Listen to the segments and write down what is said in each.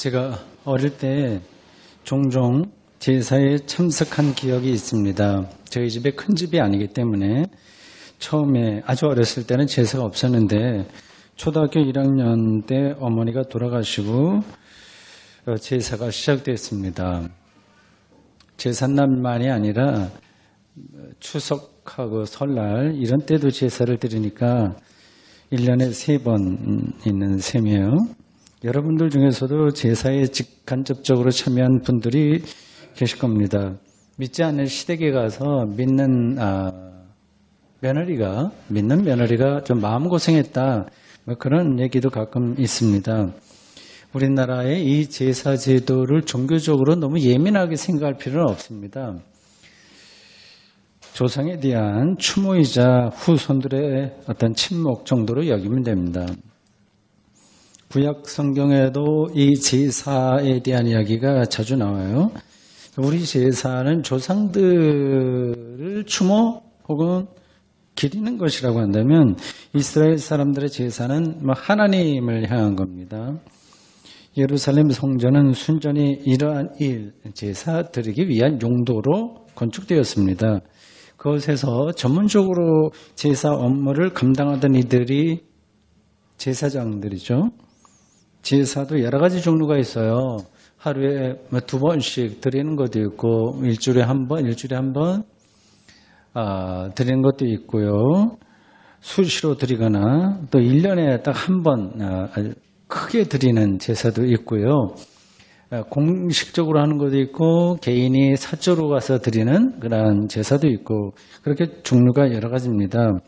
제가 어릴 때 종종 제사에 참석한 기억이 있습니다. 저희 집에 큰 집이 아니기 때문에 처음에 아주 어렸을 때는 제사가 없었는데 초등학교 1학년 때 어머니가 돌아가시고 제사가 시작됐습니다. 제삿날만이 아니라 추석하고 설날 이런 때도 제사를 드리니까 1년에 3번 있는 셈이에요. 여러분들 중에서도 제사에 직간접적으로 참여한 분들이 계실 겁니다. 믿지 않는 시댁에 가서 믿는 며느리가 좀 마음고생했다, 그런 얘기도 가끔 있습니다. 우리나라의 이 제사 제도를 종교적으로 너무 예민하게 생각할 필요는 없습니다. 조상에 대한 추모이자 후손들의 어떤 친목 정도로 여기면 됩니다. 구약 성경에도 이 제사에 대한 이야기가 자주 나와요. 우리 제사는 조상들을 추모 혹은 기리는 것이라고 한다면 이스라엘 사람들의 제사는 하나님을 향한 겁니다. 예루살렘 성전은 순전히 이러한 제사 드리기 위한 용도로 건축되었습니다. 그것에서 전문적으로 제사 업무를 감당하던 이들이 제사장들이죠. 제사도 여러 가지 종류가 있어요. 하루에 2번씩 드리는 것도 있고 일주일에 한 번 드리는 것도 있고요. 수시로 드리거나 또 1년에 딱 한 번 크게 드리는 제사도 있고요. 공식적으로 하는 것도 있고 개인이 사적으로 가서 드리는 그런 제사도 있고 그렇게 종류가 여러 가지입니다.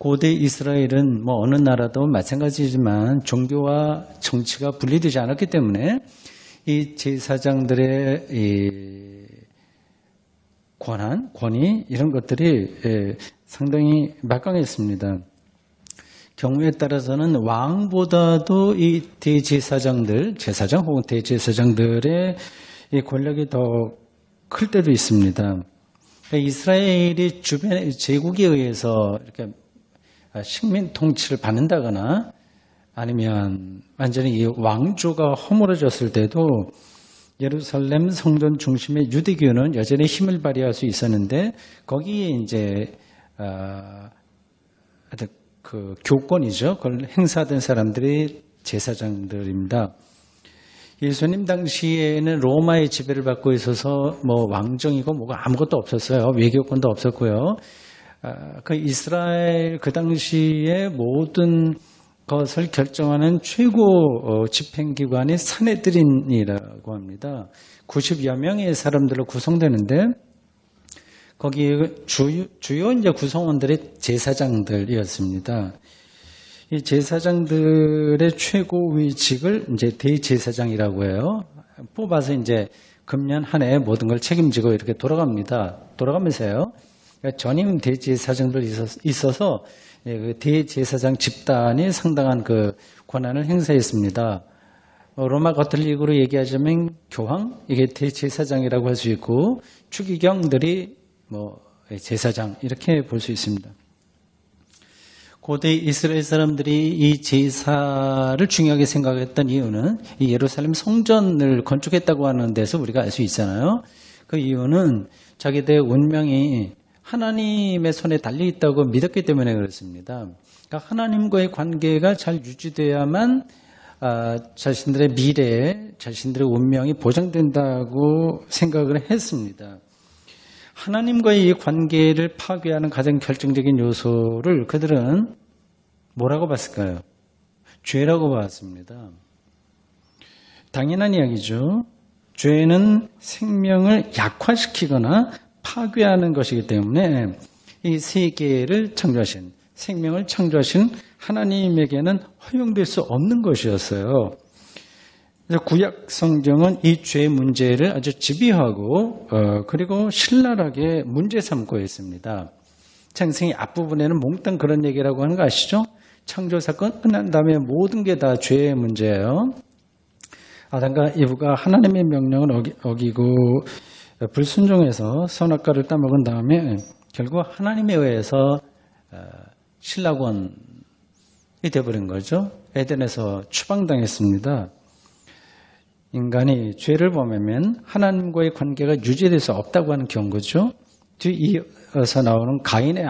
고대 이스라엘은 어느 나라도 마찬가지지만 종교와 정치가 분리되지 않았기 때문에 이 제사장들의 권위 이런 것들이 상당히 막강했습니다. 경우에 따라서는 왕보다도 이 제사장 혹은 대제사장들의 이 권력이 더 클 때도 있습니다. 이스라엘이 주변의 제국에 의해서 이렇게 식민 통치를 받는다거나 아니면 완전히 이 왕조가 허물어졌을 때도 예루살렘 성전 중심의 유대교는 여전히 힘을 발휘할 수 있었는데 거기에 이제 그 교권이죠. 그걸 행사하던 사람들이 제사장들입니다. 예수님 당시에는 로마의 지배를 받고 있어서 왕정이고 뭐가 아무것도 없었어요. 외교권도 없었고요. 그 이스라엘 그 당시에 모든 것을 결정하는 최고 집행기관이 산헤드린이라고 합니다. 90여 명의 사람들로 구성되는데 거기에 주요 이제 구성원들이 제사장들이었습니다. 이 제사장들의 최고 위직을 이제 대제사장이라고 해요. 뽑아서 이제 금년 한 해 모든 걸 책임지고 이렇게 돌아가면서요. 전임 대제사장들 있어서 대제사장 집단이 상당한 그 권한을 행사했습니다. 로마 가톨릭으로 얘기하자면 교황, 이게 대제사장이라고 할 수 있고 추기경들이 제사장 이렇게 볼 수 있습니다. 고대 이스라엘 사람들이 이 제사를 중요하게 생각했던 이유는 이 예루살렘 성전을 건축했다고 하는 데서 우리가 알 수 있잖아요. 그 이유는 자기들의 운명이 하나님의 손에 달려있다고 믿었기 때문에 그렇습니다. 그러니까 하나님과의 관계가 잘 유지돼야만 자신들의 미래, 자신들의 운명이 보장된다고 생각을 했습니다. 하나님과의 이 관계를 파괴하는 가장 결정적인 요소를 그들은 뭐라고 봤을까요? 죄라고 봤습니다. 당연한 이야기죠. 죄는 생명을 약화시키거나 파괴하는 것이기 때문에 이 세계를 창조하신, 생명을 창조하신 하나님에게는 허용될 수 없는 것이었어요. 그래서 구약 성경은 이 죄 문제를 아주 집요하고 그리고 신랄하게 문제 삼고 있습니다. 창세기 앞부분에는 몽땅 그런 얘기라고 하는 거 아시죠? 창조 사건 끝난 다음에 모든 게 다 죄의 문제예요. 아담과 이브가 하나님의 명령을 어기고 불순종해서 선악과를 따먹은 다음에 결국 하나님에 의해서 신락원이 되어버린 거죠. 에덴에서 추방당했습니다. 인간이 죄를 범하면 하나님과의 관계가 유지될 수 없다고 하는 경고죠. 뒤이어서 나오는 가인의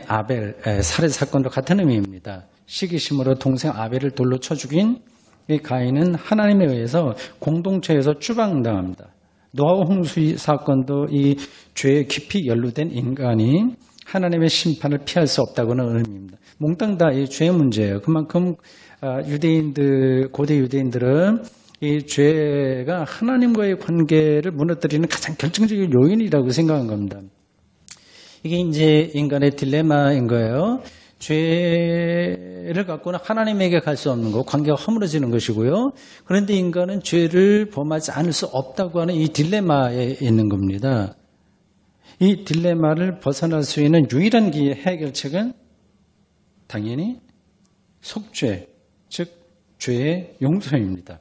아벨 살해 사건도 같은 의미입니다. 시기심으로 동생 아벨을 돌로 쳐 죽인 이 가인은 하나님에 의해서 공동체에서 추방당합니다. 노아 홍수 사건도 이 죄에 깊이 연루된 인간이 하나님의 심판을 피할 수 없다고는 의미입니다. 몽땅 다 이 죄의 문제예요. 그만큼 고대 유대인들은 이 죄가 하나님과의 관계를 무너뜨리는 가장 결정적인 요인이라고 생각한 겁니다. 이게 이제 인간의 딜레마인 거예요. 죄를 갖고는 하나님에게 갈 수 없는 거, 관계가 허물어지는 것이고요. 그런데 인간은 죄를 범하지 않을 수 없다고 하는 이 딜레마에 있는 겁니다. 이 딜레마를 벗어날 수 있는 유일한 해결책은 당연히 속죄, 즉 죄의 용서입니다.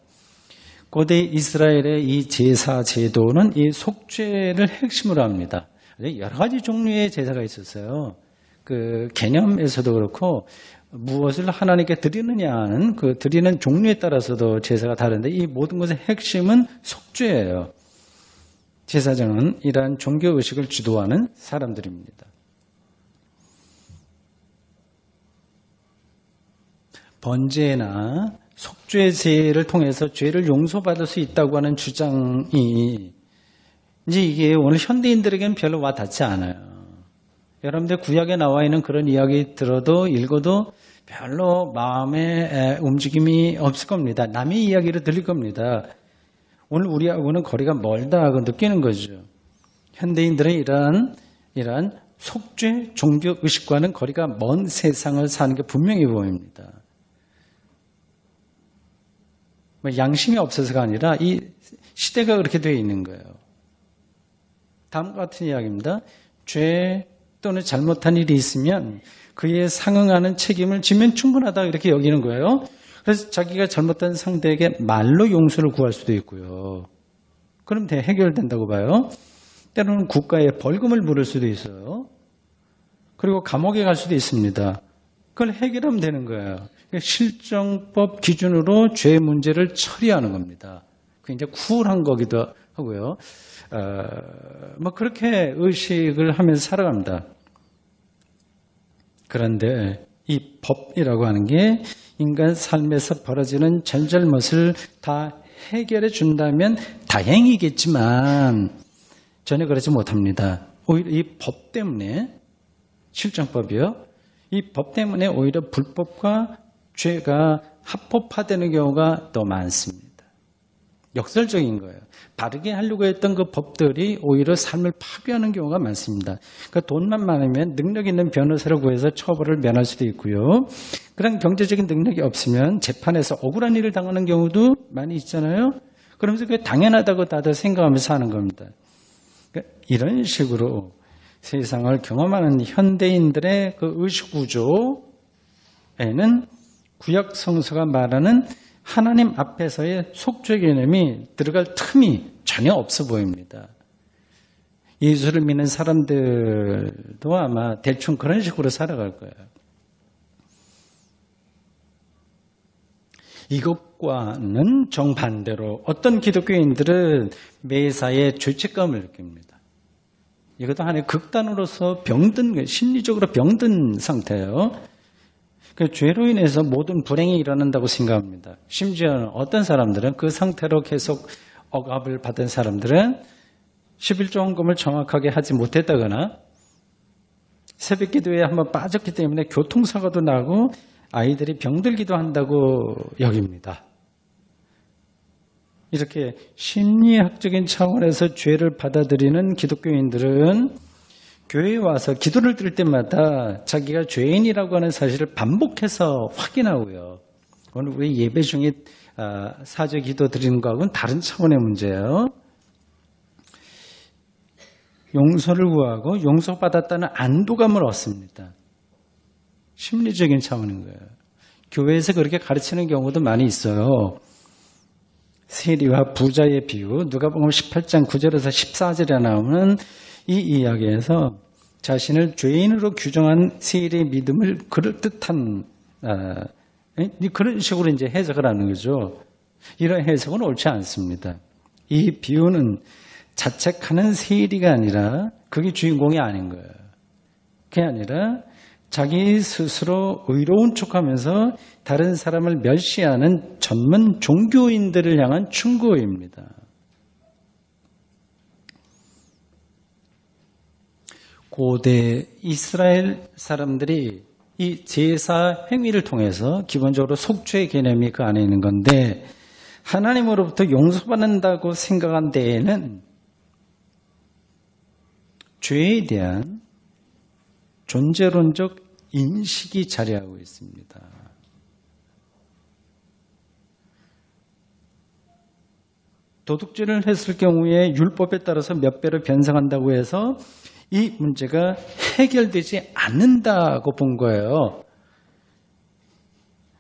고대 이스라엘의 이 제사 제도는 이 속죄를 핵심으로 합니다. 여러 가지 종류의 제사가 있었어요. 그 개념에서도 그렇고 무엇을 하나님께 드리느냐 하는 그 드리는 종류에 따라서도 제사가 다른데 이 모든 것의 핵심은 속죄예요. 제사장은 이러한 종교의식을 주도하는 사람들입니다. 번제나 속죄제를 통해서 죄를 용서받을 수 있다고 하는 주장이 이제 이게 오늘 현대인들에게는 별로 와닿지 않아요. 여러분들 구약에 나와 있는 그런 이야기 들어도 읽어도 별로 마음에 움직임이 없을 겁니다. 남의 이야기를 들릴 겁니다. 오늘 우리하고는 거리가 멀다 하고 느끼는 거죠. 현대인들의 이러한 속죄 종교 의식과는 거리가 먼 세상을 사는 게 분명히 보입니다. 양심이 없어서가 아니라 이 시대가 그렇게 되어 있는 거예요. 다음과 같은 이야기입니다. 죄 또는 잘못한 일이 있으면 그에 상응하는 책임을 지면 충분하다 이렇게 여기는 거예요. 그래서 자기가 잘못한 상대에게 말로 용서를 구할 수도 있고요. 그럼 해결된다고 봐요. 때로는 국가에 벌금을 물을 수도 있어요. 그리고 감옥에 갈 수도 있습니다. 그걸 해결하면 되는 거예요. 실정법 기준으로 죄 문제를 처리하는 겁니다. 그게 이제 쿨한 거기도 하고요. 그렇게 의식을 하면서 살아갑니다. 그런데 이 법이라고 하는 게 인간 삶에서 벌어지는 잘잘못을 다 해결해 준다면 다행이겠지만 전혀 그렇지 못합니다. 오히려 이 법 때문에 실정법이요. 이 법 때문에 오히려 불법과 죄가 합법화되는 경우가 더 많습니다. 역설적인 거예요. 바르게 하려고 했던 그 법들이 오히려 삶을 파괴하는 경우가 많습니다. 그러니까 돈만 많으면 능력 있는 변호사를 구해서 처벌을 면할 수도 있고요. 그런 경제적인 능력이 없으면 재판에서 억울한 일을 당하는 경우도 많이 있잖아요. 그러면서 그게 당연하다고 다들 생각하면서 사는 겁니다. 그러니까 이런 식으로 세상을 경험하는 현대인들의 그 의식구조에는 구약 성서가 말하는 하나님 앞에서의 속죄 개념이 들어갈 틈이 전혀 없어 보입니다. 예수를 믿는 사람들도 아마 대충 그런 식으로 살아갈 거예요. 이것과는 정반대로 어떤 기독교인들은 매사에 죄책감을 느낍니다. 이것도 하나의 극단으로서 심리적으로 병든 상태예요. 그 죄로 인해서 모든 불행이 일어난다고 생각합니다. 심지어는 어떤 사람들은 그 상태로 계속 억압을 받은 사람들은 11조 헌금을 정확하게 하지 못했다거나 새벽 기도에 한번 빠졌기 때문에 교통사고도 나고 아이들이 병들기도 한다고 여깁니다. 이렇게 심리학적인 차원에서 죄를 받아들이는 기독교인들은 교회에 와서 기도를 드릴 때마다 자기가 죄인이라고 하는 사실을 반복해서 확인하고요. 오늘 우리 예배 중에 사죄 기도 드리는 거하고는 다른 차원의 문제예요. 용서를 구하고 용서받았다는 안도감을 얻습니다. 심리적인 차원인 거예요. 교회에서 그렇게 가르치는 경우도 많이 있어요. 세리와 부자의 비유, 누가복음 18장 9절에서 14절에 나오는 이 이야기에서 자신을 죄인으로 규정한 세리의 믿음을 그럴듯한 그런 식으로 이제 해석을 하는 거죠. 이런 해석은 옳지 않습니다. 이 비유는 자책하는 세리가 아니라 그게 주인공이 아닌 거예요. 그게 아니라 자기 스스로 의로운 척하면서 다른 사람을 멸시하는 전문 종교인들을 향한 충고입니다. 고대 이스라엘 사람들이 이 제사 행위를 통해서 기본적으로 속죄의 개념이 그 안에 있는 건데 하나님으로부터 용서받는다고 생각한 데에는 죄에 대한 존재론적 인식이 자리하고 있습니다. 도둑질을 했을 경우에 율법에 따라서 몇 배로 변상한다고 해서 이 문제가 해결되지 않는다고 본 거예요.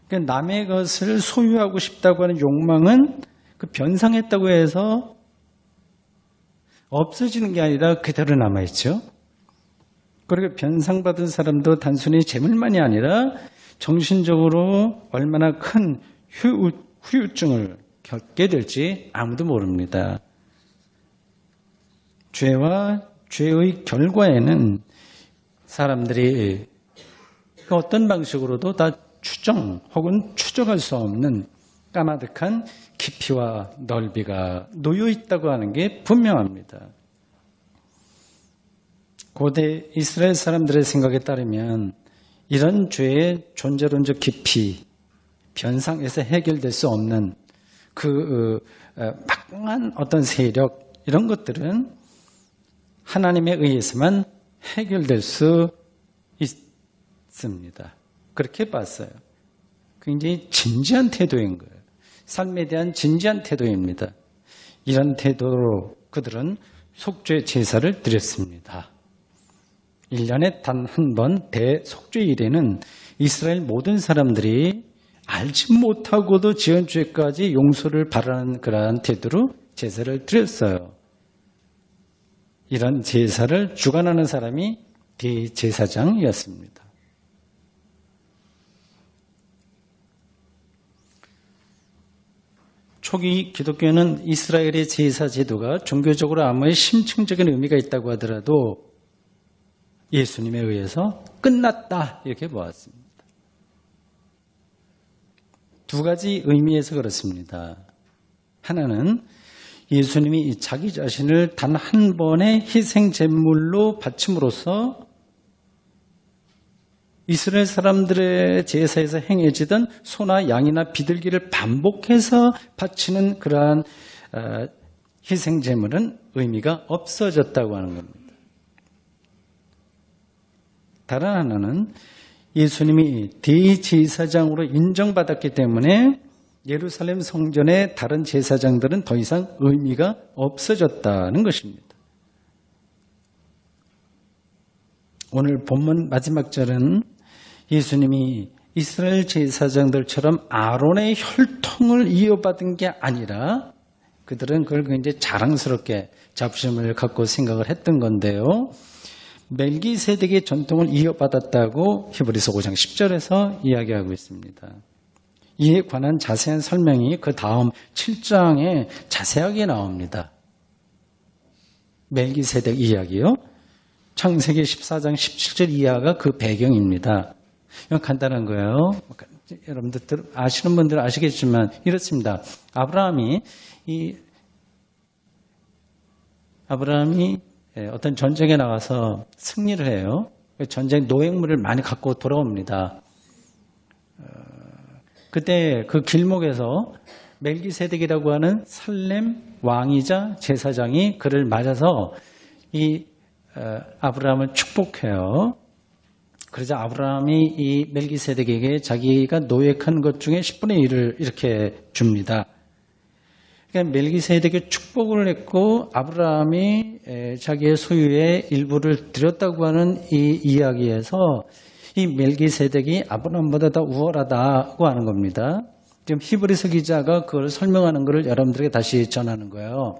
그러니까 남의 것을 소유하고 싶다고 하는 욕망은 그 변상했다고 해서 없어지는 게 아니라 그대로 남아있죠. 그리고 변상받은 사람도 단순히 재물만이 아니라 정신적으로 얼마나 큰 후유증을 겪게 될지 아무도 모릅니다. 죄와 죄의 결과에는 사람들이 어떤 방식으로도 다 추정 혹은 추적할 수 없는 까마득한 깊이와 넓이가 놓여 있다고 하는 게 분명합니다. 고대 이스라엘 사람들의 생각에 따르면 이런 죄의 존재론적 깊이, 변상에서 해결될 수 없는 그 막강한 어떤 세력 이런 것들은 하나님에 의해서만 해결될 수 있습니다. 그렇게 봤어요. 굉장히 진지한 태도인 거예요. 삶에 대한 진지한 태도입니다. 이런 태도로 그들은 속죄 제사를 드렸습니다. 1년에 단 한 번 대속죄일에는 이스라엘 모든 사람들이 알지 못하고도 지은 죄까지 용서를 바라는 그러한 태도로 제사를 드렸어요. 이런 제사를 주관하는 사람이 대제사장이었습니다. 초기 기독교는 이스라엘의 제사 제도가 종교적으로 아무리 심층적인 의미가 있다고 하더라도 예수님에 의해서 끝났다 이렇게 보았습니다. 두 가지 의미에서 그렇습니다. 하나는 예수님이 자기 자신을 단 한 번의 희생 제물로 바침으로써 이스라엘 사람들의 제사에서 행해지던 소나 양이나 비둘기를 반복해서 바치는 그러한 희생 제물은 의미가 없어졌다고 하는 겁니다. 다른 하나는 예수님이 대제사장으로 인정받았기 때문에 예루살렘 성전의 다른 제사장들은 더 이상 의미가 없어졌다는 것입니다. 오늘 본문 마지막 절은 예수님이 이스라엘 제사장들처럼 아론의 혈통을 이어받은 게 아니라 그들은 그걸 굉장히 자랑스럽게 자부심을 갖고 생각을 했던 건데요. 멜기세덱의 전통을 이어받았다고 히브리서 5장 10절에서 이야기하고 있습니다. 이에 관한 자세한 설명이 그 다음 7장에 자세하게 나옵니다. 멜기세덱 이야기요. 창세기 14장 17절 이하가 그 배경입니다. 이건 간단한 거예요. 여러분들 아시는 분들은 아시겠지만 이렇습니다. 아브라함이 어떤 전쟁에 나가서 승리를 해요. 전쟁 노획물을 많이 갖고 돌아옵니다. 그때 그 길목에서 멜기세덱이라고 하는 살렘 왕이자 제사장이 그를 맞아서 이 아브라함을 축복해요. 그러자 아브라함이 이 멜기세덱에게 자기가 노획한 것 중에 10분의 1을 이렇게 줍니다. 그러니까 멜기세덱의 축복을 했고 아브라함이 자기의 소유의 일부를 드렸다고 하는 이 이야기에서 이 멜기세덱이 아브라함보다 더 우월하다고 하는 겁니다. 지금 히브리서 기자가 그걸 설명하는 것을 여러분들에게 다시 전하는 거예요.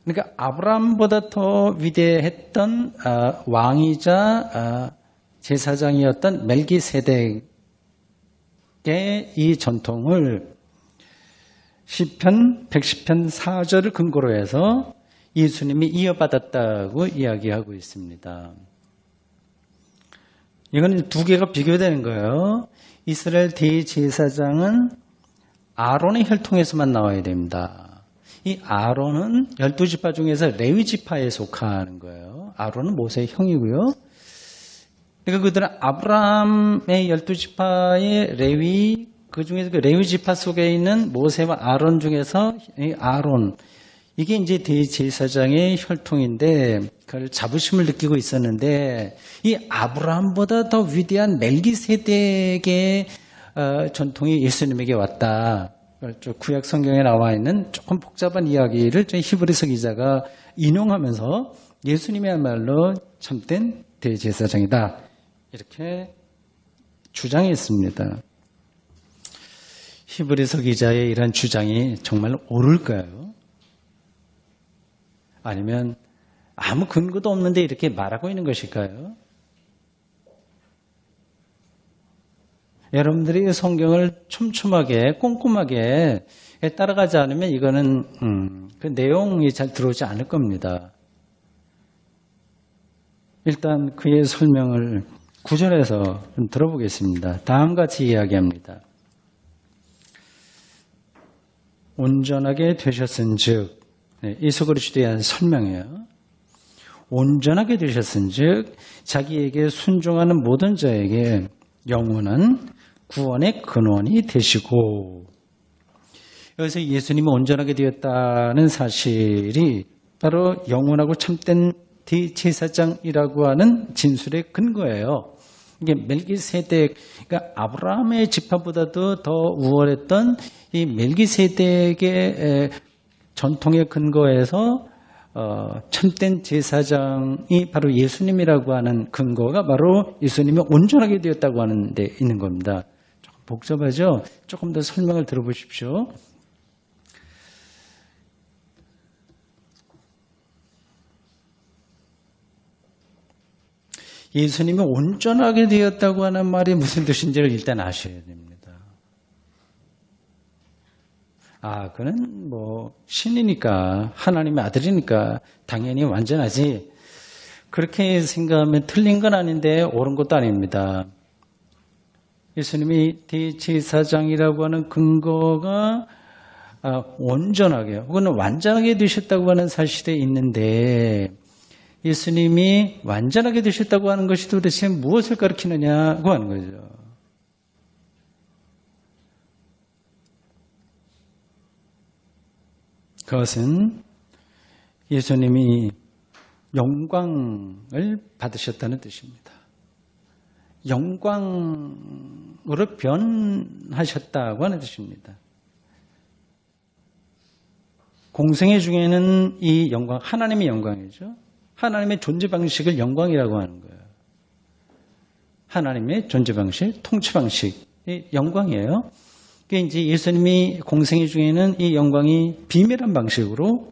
그러니까 아브라함보다 더 위대했던 왕이자 제사장이었던 멜기세덱 이 전통을 시편 110편 4절을 근거로 해서 예수님이 이어받았다고 이야기하고 있습니다. 이건 두 개가 비교되는 거예요. 이스라엘 대제사장은 아론의 혈통에서만 나와야 됩니다. 이 아론은 12지파 중에서 레위 지파에 속하는 거예요. 아론은 모세의 형이고요. 그러니까 그들은 아브라함의 12지파의 레위, 그 중에서 그 레위 지파 속에 있는 모세와 아론 중에서 이 아론, 이게 이제 대제사장의 혈통인데 그걸 자부심을 느끼고 있었는데 이 아브라함보다 더 위대한 멜기세덱의 전통이 예수님에게 왔다. 구약 성경에 나와 있는 조금 복잡한 이야기를 히브리서 기자가 인용하면서 예수님이야말로 참된 대제사장이다. 이렇게 주장했습니다. 히브리서 기자의 이런 주장이 정말 옳을까요? 아니면 아무 근거도 없는데 이렇게 말하고 있는 것일까요? 여러분들이 성경을 촘촘하게 꼼꼼하게 따라가지 않으면 이거는 그 내용이 잘 들어오지 않을 겁니다. 일단 그의 설명을 구절에서 좀 들어보겠습니다. 다음과 같이 이야기합니다. 온전하게 되셨은즉, 이소그리스도에 대한 설명이에요. 온전하게 되셨은즉 자기에게 순종하는 모든 자에게 영원한 구원의 근원이 되시고, 여기서 예수님이 온전하게 되었다는 사실이 바로 영원하고 참된 대제사장이라고 하는 진술의 근거예요. 이게 멜기세덱, 그러니까 아브라함의 지파보다도 더 우월했던 이 멜기세덱의 전통에 근거해서 참된 제사장이 바로 예수님이라고 하는 근거가 바로 예수님이 온전하게 되었다고 하는 데 있는 겁니다. 조금 복잡하죠? 조금 더 설명을 들어보십시오. 예수님이 온전하게 되었다고 하는 말이 무슨 뜻인지를 일단 아셔야 됩니다. 그는 신이니까, 하나님의 아들이니까 당연히 완전하지. 그렇게 생각하면 틀린 건 아닌데 옳은 것도 아닙니다. 예수님이 대제사장이라고 하는 근거가 온전하게 혹은 완전하게 되셨다고 하는 사실이 있는데, 예수님이 완전하게 되셨다고 하는 것이 도대체 무엇을 가리키느냐고 하는 거죠. 그것은 예수님이 영광을 받으셨다는 뜻입니다. 영광으로 변하셨다고 하는 뜻입니다. 공생애 중에는 이 영광, 하나님의 영광이죠. 하나님의 존재 방식을 영광이라고 하는 거예요. 하나님의 존재 방식, 통치 방식이 영광이에요. 그게 이제 예수님이 공생애 중에는 이 영광이 비밀한 방식으로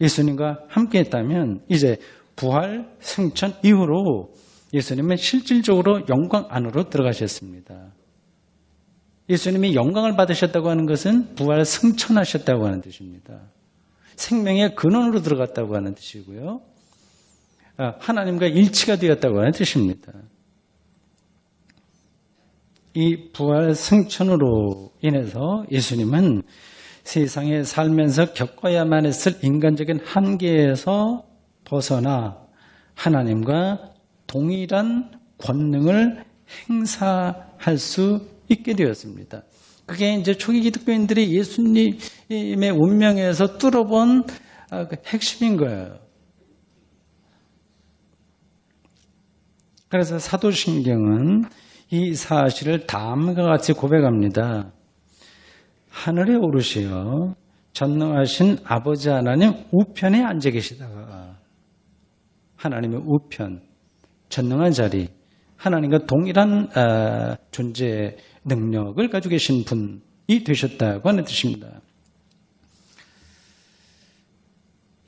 예수님과 함께 했다면, 이제 부활, 승천 이후로 예수님은 실질적으로 영광 안으로 들어가셨습니다. 예수님이 영광을 받으셨다고 하는 것은 부활, 승천하셨다고 하는 뜻입니다. 생명의 근원으로 들어갔다고 하는 뜻이고요. 하나님과 일치가 되었다고 하는 뜻입니다. 이 부활 승천으로 인해서 예수님은 세상에 살면서 겪어야만 했을 인간적인 한계에서 벗어나 하나님과 동일한 권능을 행사할 수 있게 되었습니다. 그게 이제 초기 기독교인들이 예수님의 운명에서 뚫어본 핵심인 거예요. 그래서 사도신경은 이 사실을 다음과 같이 고백합니다. 하늘에 오르시어 전능하신 아버지 하나님 우편에 앉아 계시다가, 하나님의 우편, 전능한 자리, 하나님과 동일한 존재 능력을 가지고 계신 분이 되셨다고 하는 뜻입니다.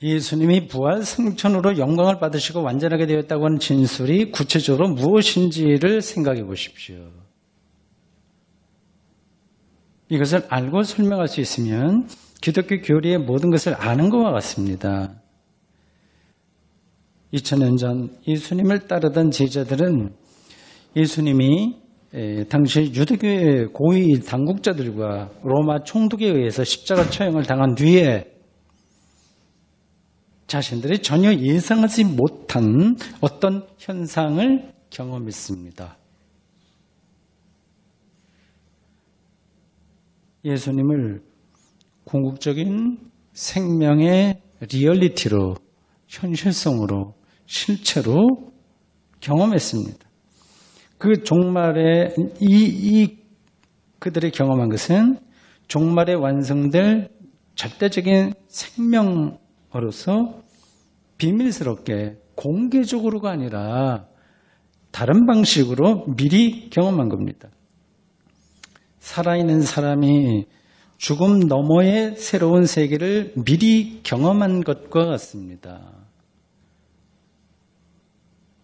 예수님이 부활 승천으로 영광을 받으시고 완전하게 되었다고 하는 진술이 구체적으로 무엇인지를 생각해 보십시오. 이것을 알고 설명할 수 있으면 기독교 교리의 모든 것을 아는 것과 같습니다. 2000년 전 예수님을 따르던 제자들은 예수님이 당시 유대교의 고위 당국자들과 로마 총독에 의해서 십자가 처형을 당한 뒤에 자신들이 전혀 예상하지 못한 어떤 현상을 경험했습니다. 예수님을 궁극적인 생명의 리얼리티로, 현실성으로, 실체로 경험했습니다. 그 종말에 그들이 경험한 것은 종말에 완성될 절대적인 생명으로서 비밀스럽게 공개적으로가 아니라 다른 방식으로 미리 경험한 겁니다. 살아있는 사람이 죽음 너머의 새로운 세계를 미리 경험한 것과 같습니다.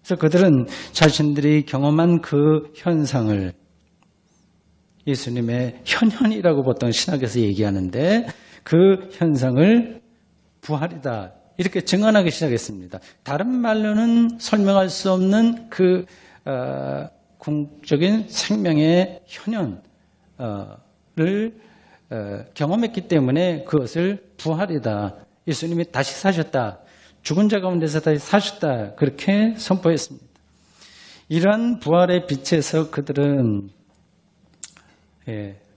그래서 그들은 자신들이 경험한 그 현상을 예수님의 현현이라고 보통 신학에서 얘기하는데 그 현상을 부활이다 이렇게 증언하기 시작했습니다. 다른 말로는 설명할 수 없는 그 궁극적인 생명의 현현을 경험했기 때문에 그것을 부활이다. 예수님이 다시 사셨다. 죽은 자 가운데서 다시 사셨다. 그렇게 선포했습니다. 이러한 부활의 빛에서 그들은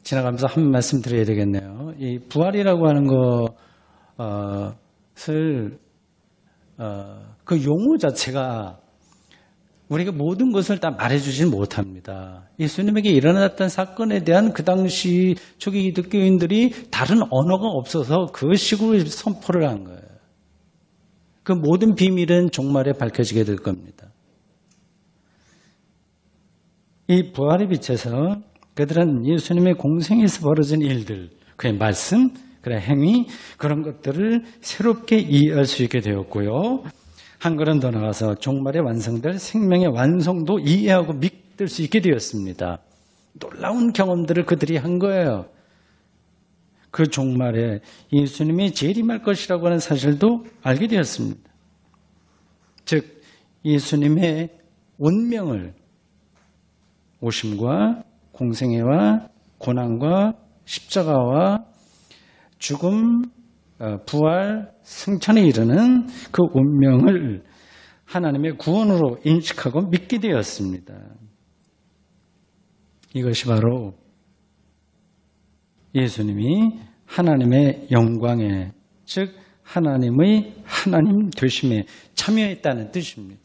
지나가면서 한 말씀 드려야 되겠네요. 이 부활이라고 하는 것을 그 용어 자체가 우리가 모든 것을 다 말해주지는 못합니다. 예수님에게 일어났던 사건에 대한 그 당시 초기 기독교인들이 다른 언어가 없어서 그 식으로 선포를 한 거예요. 그 모든 비밀은 종말에 밝혀지게 될 겁니다. 이 부활의 빛에서 그들은 예수님의 공생에서 벌어진 일들, 그의 말씀, 그의 행위, 그런 것들을 새롭게 이해할 수 있게 되었고요. 한 걸음 더 나가서 종말에 완성될 생명의 완성도 이해하고 믿을 수 있게 되었습니다. 놀라운 경험들을 그들이 한 거예요. 그 종말에 예수님이 재림할 것이라고 하는 사실도 알게 되었습니다. 즉 예수님의 운명을 오심과 공생애와 고난과 십자가와 죽음, 부활, 승천에 이르는 그 운명을 하나님의 구원으로 인식하고 믿게 되었습니다. 이것이 바로 예수님이 하나님의 영광에, 즉 하나님의 하나님 되심에 참여했다는 뜻입니다.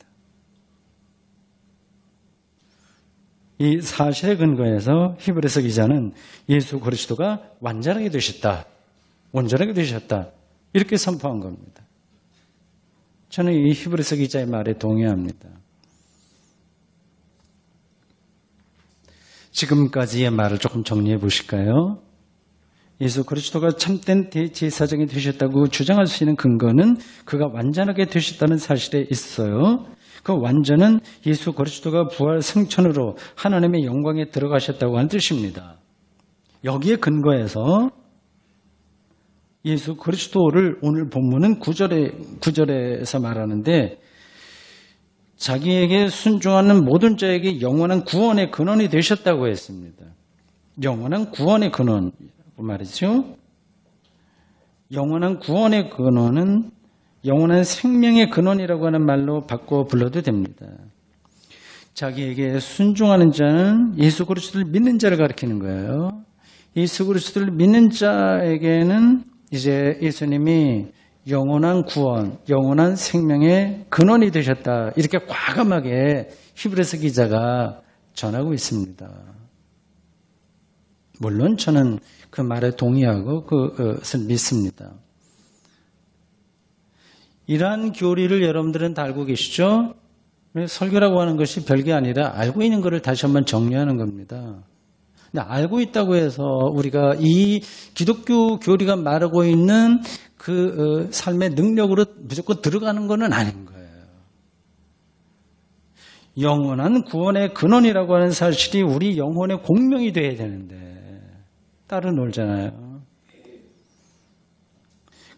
이 사실에 근거해서 히브리서 기자는 예수 그리스도가 완전하게 되셨다, 온전하게 되셨다 이렇게 선포한 겁니다. 저는 이 히브리서 기자의 말에 동의합니다. 지금까지의 말을 조금 정리해 보실까요? 예수 그리스도가 참된 대제사장이 되셨다고 주장할 수 있는 근거는 그가 완전하게 되셨다는 사실에 있어요. 그 완전은 예수 그리스도가 부활 승천으로 하나님의 영광에 들어가셨다고 하는 뜻입니다. 여기에 근거해서 예수 그리스도를 오늘 본문은 9절에서 말하는데 자기에게 순종하는 모든 자에게 영원한 구원의 근원이 되셨다고 했습니다. 영원한 구원의 근원 말이죠. 영원한 구원의 근원은 영원한 생명의 근원이라고 하는 말로 바꿔 불러도 됩니다. 자기에게 순종하는 자는 예수 그리스도를 믿는 자를 가리키는 거예요. 예수 그리스도를 믿는 자에게는 이제 예수님이 영원한 구원, 영원한 생명의 근원이 되셨다. 이렇게 과감하게 히브리서 기자가 전하고 있습니다. 물론 저는 그 말에 동의하고 그것을 믿습니다. 이러한 교리를 여러분들은 다 알고 계시죠? 설교라고 하는 것이 별게 아니라 알고 있는 것을 다시 한번 정리하는 겁니다. 근데 알고 있다고 해서 우리가 이 기독교 교리가 말하고 있는 그 삶의 능력으로 무조건 들어가는 것은 아닌 거예요. 영원한 구원의 근원이라고 하는 사실이 우리 영혼의 공명이 되어야 되는데 따로 놀잖아요.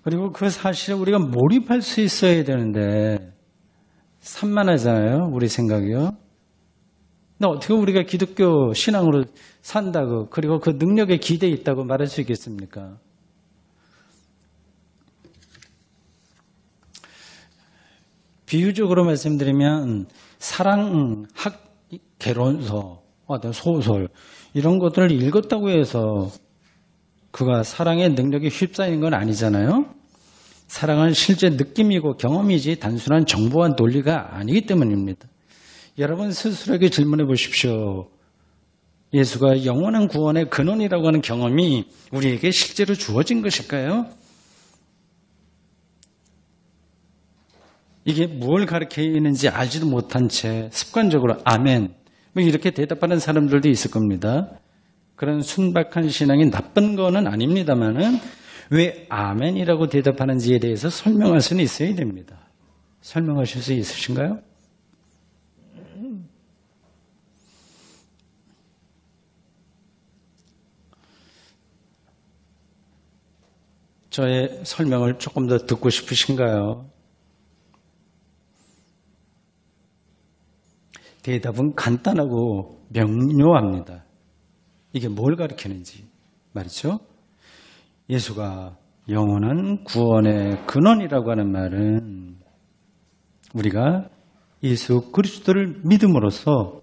그리고 그 사실에 우리가 몰입할 수 있어야 되는데 산만하잖아요. 우리 생각이요. 근데 어떻게 우리가 기독교 신앙으로 산다고 그리고 그 능력에 기대에 있다고 말할 수 있겠습니까? 비유적으로 말씀드리면 사랑, 개론서, 어떤 소설 이런 것들을 읽었다고 해서 그가 사랑의 능력이 휩싸이는 건 아니잖아요. 사랑은 실제 느낌이고 경험이지 단순한 정보와 논리가 아니기 때문입니다. 여러분 스스로에게 질문해 보십시오. 예수가 영원한 구원의 근원이라고 하는 경험이 우리에게 실제로 주어진 것일까요? 이게 뭘 가르치는지 알지도 못한 채 습관적으로 아멘 이렇게 대답하는 사람들도 있을 겁니다. 그런 순박한 신앙이 나쁜 거는 아닙니다만은 왜 아멘이라고 대답하는지에 대해서 설명할 수는 있어야 됩니다. 설명하실 수 있으신가요? 저의 설명을 조금 더 듣고 싶으신가요? 대답은 간단하고 명료합니다. 이게 뭘 가리키는지 말이죠. 예수가 영원한 구원의 근원이라고 하는 말은 우리가 예수 그리스도를 믿음으로써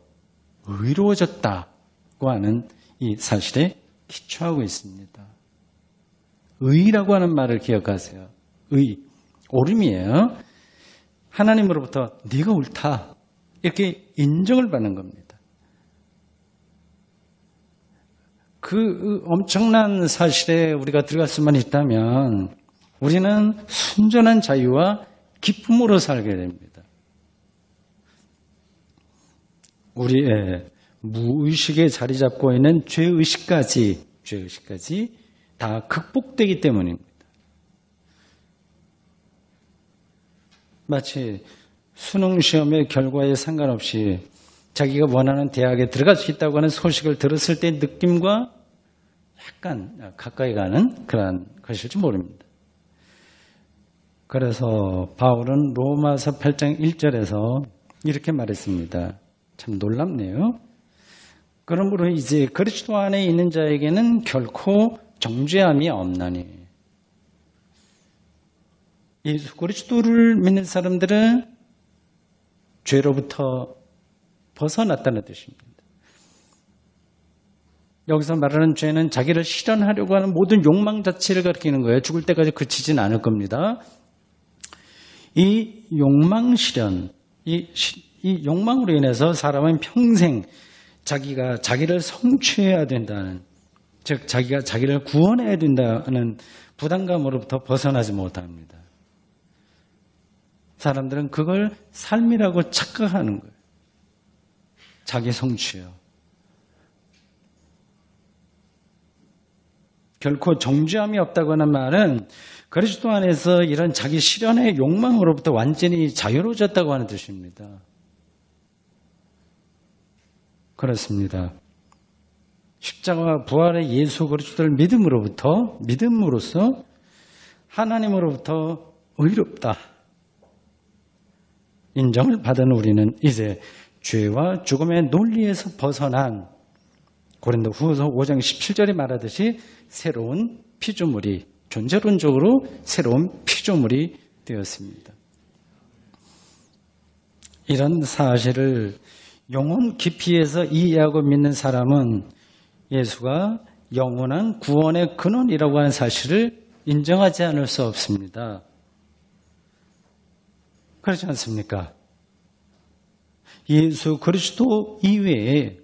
의로워졌다고 하는 이 사실에 기초하고 있습니다. 의라고 하는 말을 기억하세요. 의, 옳음이에요. 하나님으로부터 네가 옳다 이렇게 인정을 받는 겁니다. 그 엄청난 사실에 우리가 들어갈 수만 있다면 우리는 순전한 자유와 기쁨으로 살게 됩니다. 우리의 무의식에 자리 잡고 있는 죄의식까지 다 극복되기 때문입니다. 마치 수능 시험의 결과에 상관없이 자기가 원하는 대학에 들어갈 수 있다고 하는 소식을 들었을 때 느낌과 약간 가까이 가는 그런 것일지 모릅니다. 그래서 바울은 로마서 8장 1절에서 이렇게 말했습니다. 참 놀랍네요. 그러므로 이제 그리스도 안에 있는 자에게는 결코 정죄함이 없나니. 예수 그리스도를 믿는 사람들은 죄로부터 벗어났다는 뜻입니다. 여기서 말하는 죄는 자기를 실현하려고 하는 모든 욕망 자체를 가리키는 거예요. 죽을 때까지 그치진 않을 겁니다. 이 욕망 실현, 이 욕망으로 인해서 사람은 평생 자기가 자기를 성취해야 된다는, 즉 자기가 자기를 구원해야 된다는 부담감으로부터 벗어나지 못합니다. 사람들은 그걸 삶이라고 착각하는 거예요. 자기 성취요. 결코 정죄함이 없다고 하는 말은 그리스도 안에서 이런 자기 실현의 욕망으로부터 완전히 자유로워졌다고 하는 뜻입니다. 그렇습니다. 십자가와 부활의 예수 그리스도를 믿음으로써 하나님으로부터 의롭다 인정을 받은 우리는 이제 죄와 죽음의 논리에서 벗어난 고린도후서 5장 17절에 말하듯이 새로운 피조물이, 존재론적으로 새로운 피조물이 되었습니다. 이런 사실을 영혼 깊이에서 이해하고 믿는 사람은 예수가 영원한 구원의 근원이라고 하는 사실을 인정하지 않을 수 없습니다. 그렇지 않습니까? 예수 그리스도 이외에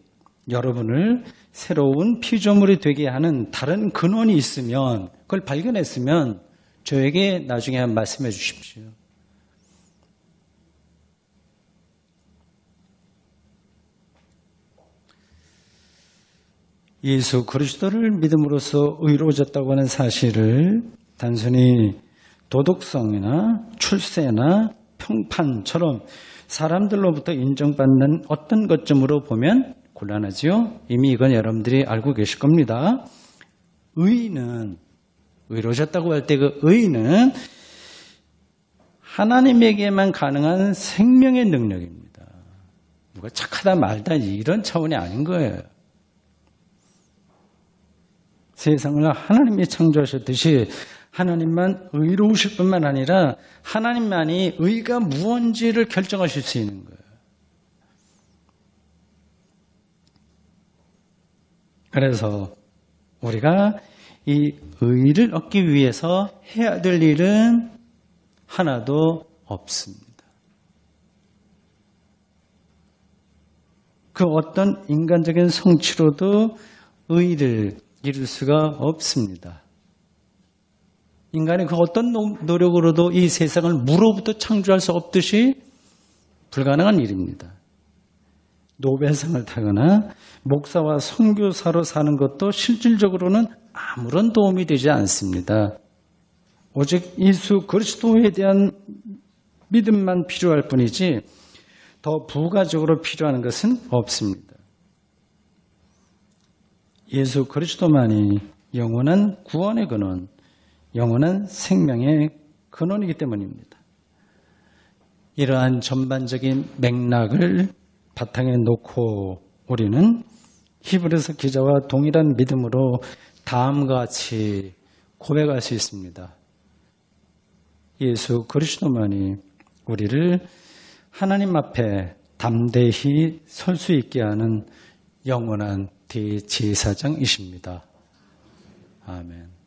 여러분을 새로운 피조물이 되게 하는 다른 근원이 있으면, 그걸 발견했으면 저에게 나중에 한번 말씀해 주십시오. 예수 그리스도를 믿음으로써 의로워졌다고 하는 사실을 단순히 도덕성이나 출세나 평판처럼 사람들로부터 인정받는 어떤 것쯤으로 보면 곤란하지요? 이미 이건 여러분들이 알고 계실 겁니다. 의로우셨다고 할 때 그 의는 하나님에게만 가능한 생명의 능력입니다. 누가 착하다 말다 이런 차원이 아닌 거예요. 세상을 하나님이 창조하셨듯이 하나님만 의로우실 뿐만 아니라 하나님만이 의가 무언지를 결정하실 수 있는 거예요. 그래서 우리가 이 의를 얻기 위해서 해야 될 일은 하나도 없습니다. 그 어떤 인간적인 성취로도 의를 이룰 수가 없습니다. 인간의 그 어떤 노력으로도 이 세상을 무로부터 창조할 수 없듯이 불가능한 일입니다. 노벨상을 타거나 목사와 선교사로 사는 것도 실질적으로는 아무런 도움이 되지 않습니다. 오직 예수 그리스도에 대한 믿음만 필요할 뿐이지 더 부가적으로 필요한 것은 없습니다. 예수 그리스도만이 영원한 구원의 근원, 영원한 생명의 근원이기 때문입니다. 이러한 전반적인 맥락을 바탕에 놓고 우리는 히브리서 기자와 동일한 믿음으로 다음과 같이 고백할 수 있습니다. 예수 그리스도만이 우리를 하나님 앞에 담대히 설 수 있게 하는 영원한 대제사장이십니다. 아멘.